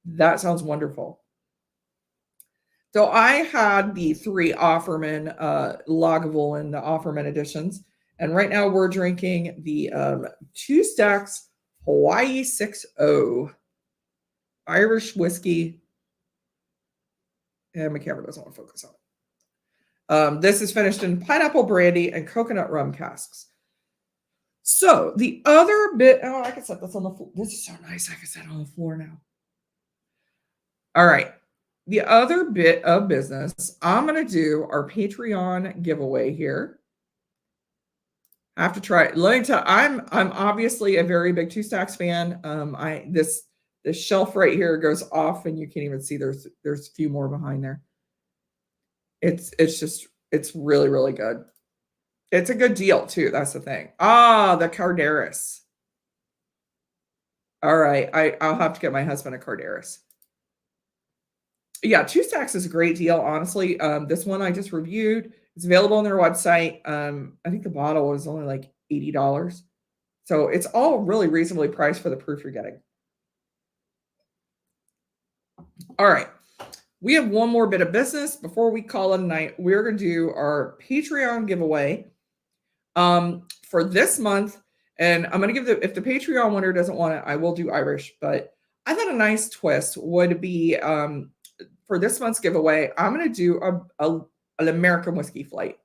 That sounds wonderful. So I had the 3 Offerman Lagavulin, the Offerman editions. And right now we're drinking the 2 Stacks Hawaii 6-0 Irish whiskey. And my camera doesn't want to focus on it. This is finished in pineapple brandy and coconut rum casks. So the other bit, I can set this on the floor. This is so nice. I can set it on the floor now. All right. The other bit of business, I'm going to do our Patreon giveaway here. I have to try it. Let me tell you, I'm obviously a very big 2 Stacks fan. This shelf right here goes off and you can't even see there's a few more behind there. It's really, really good. It's a good deal too. That's the thing. The Cardaris. All right. I'll have to get my husband a Cardaris. Yeah, 2 Stacks is a great deal, honestly. This one I just reviewed. It's available on their website. I think the bottle was only like $80. So it's all really reasonably priced for the proof you're getting. All right. We have one more bit of business before we call it a night. We're going to do our Patreon giveaway for this month. And I'm going to give if the Patreon winner doesn't want it, I will do Irish. But I thought a nice twist would be for this month's giveaway, I'm going to do an American whiskey flight.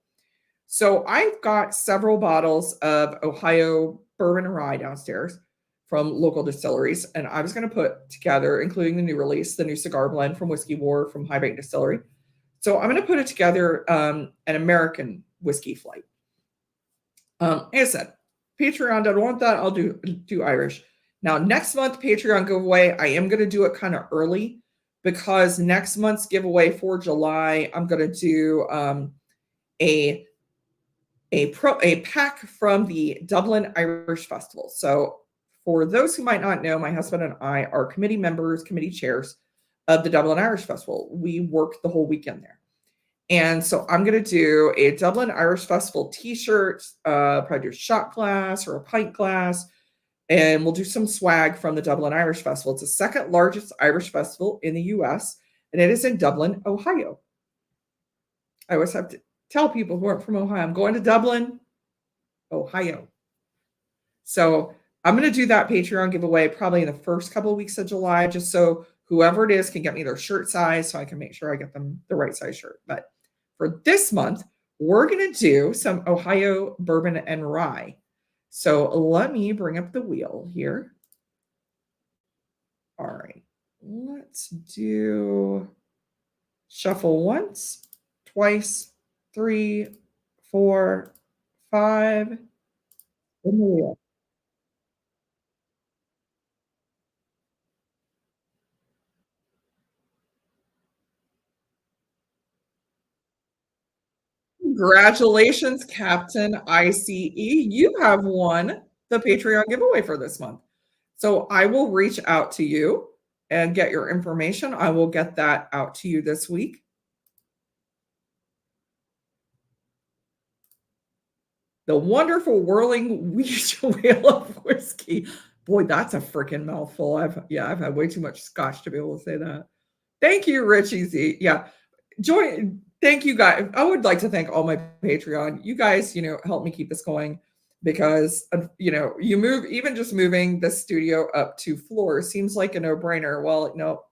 So I've got several bottles of Ohio bourbon and rye downstairs from local distilleries. And I was going to put together, including the new release, the new cigar blend from Whiskey War from High Bank Distillery. So I'm going to put it together an American whiskey flight. As I said, Patreon doesn't want that. I'll do Irish. Now, next month, Patreon giveaway, I am going to do it kind of early because next month's giveaway for July, I'm going to do a pack from the Dublin Irish Festival. So for those who might not know, my husband and I are committee members, committee chairs of the Dublin Irish Festival. We work the whole weekend there. And so I'm going to do a Dublin Irish Festival t-shirt, probably do a shot glass or a pint glass, and we'll do some swag from the Dublin Irish Festival. It's the second largest Irish festival in the U.S., and it is in Dublin, Ohio. I always have to tell people who aren't from Ohio, I'm going to Dublin, Ohio. So I'm going to do that Patreon giveaway probably in the first couple of weeks of July, just so whoever it is can get me their shirt size so I can make sure I get them the right size shirt. But for this month, we're going to do some Ohio bourbon and rye. So let me bring up the wheel here. All right, let's do Shuffle once, twice, 3, 4, 5. In the wheel. Congratulations, Captain ICE. You have won the Patreon giveaway for this month. So I will reach out to you and get your information. I will get that out to you this week. The wonderful whirling wheel of whiskey. Boy, that's a freaking mouthful. I've had way too much scotch to be able to say that. Thank you, Richie Z. Yeah. Thank you guys. I would like to thank all my Patreon. You guys, help me keep this going because you move, even just moving the studio up 2 floors seems like a no-brainer. Well, no,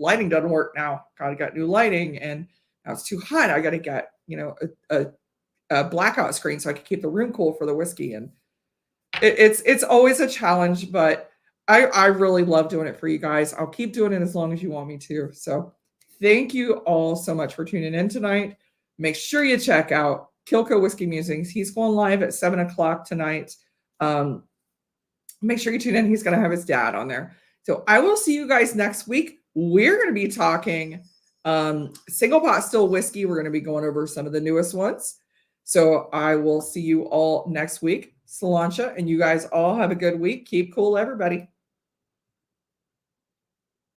lighting doesn't work now. Gotta get new lighting, and now it's too hot. I gotta get, a blackout screen so I can keep the room cool for the whiskey. And it's always a challenge, but I really love doing it for you guys. I'll keep doing it as long as you want me to. So thank you all so much for tuning in tonight. Make sure you check out Kilco Whiskey Musings. He's going live at 7 o'clock tonight. Make sure you tune in. He's going to have his dad on there. So I will see you guys next week. We're going to be talking single pot still whiskey. We're going to be going over some of the newest ones. So I will see you all next week. Salancha, and you guys all have a good week. Keep cool, everybody.